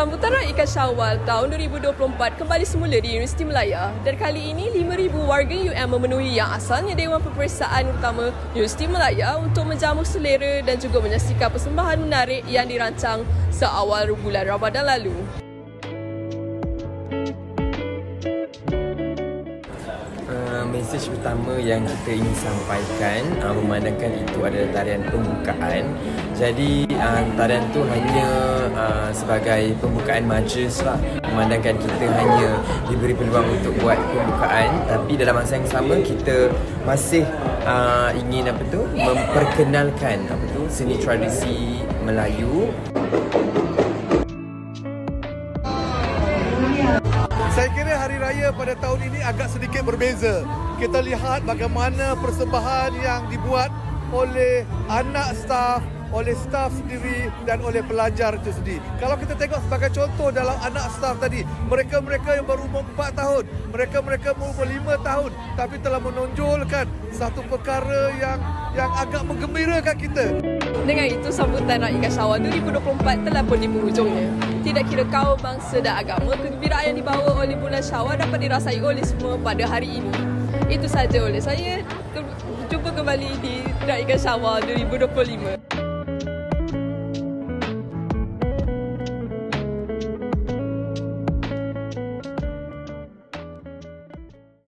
Sambutan Raya Ikan Syawal tahun 2024 kembali semula di Universiti Malaya dan kali ini 5,000 warga UM memenuhi yang asalnya Dewan Peperiksaan Utama Universiti Malaya untuk menjamu selera dan juga menyaksikan persembahan menarik yang dirancang seawal bulan Ramadan lalu. Mesej utama yang kita ingin sampaikan memandangkan itu adalah tarian pembukaan. Jadi tarian tu hanya sebagai pembukaan majlis lah. Memandangkan kita hanya diberi peluang untuk buat pembukaan, tapi dalam masa yang sama kita masih ingin memperkenalkan seni tradisi Melayu. Saya kira hari raya pada tahun ini agak sedikit berbeza. Kita lihat bagaimana persembahan yang dibuat oleh anak staf, oleh staf sendiri dan oleh pelajar itu sendiri. Kalau kita tengok sebagai contoh dalam anak staf tadi, mereka-mereka yang berumur 4 tahun, mereka-mereka berumur 5 tahun, tapi telah menonjolkan satu perkara yang agak menggembirakan kita. Dengan itu, sambutan Raya Ikan Syawal 2024 telah pun di penghujungnya. Tidak kira kaum, bangsa dan agama, kegembiraan yang dibawa oleh bulan Syawal dapat dirasai oleh semua pada hari ini. Itu saja oleh saya. Jumpa kembali di Raya Ikan Syawal 2025.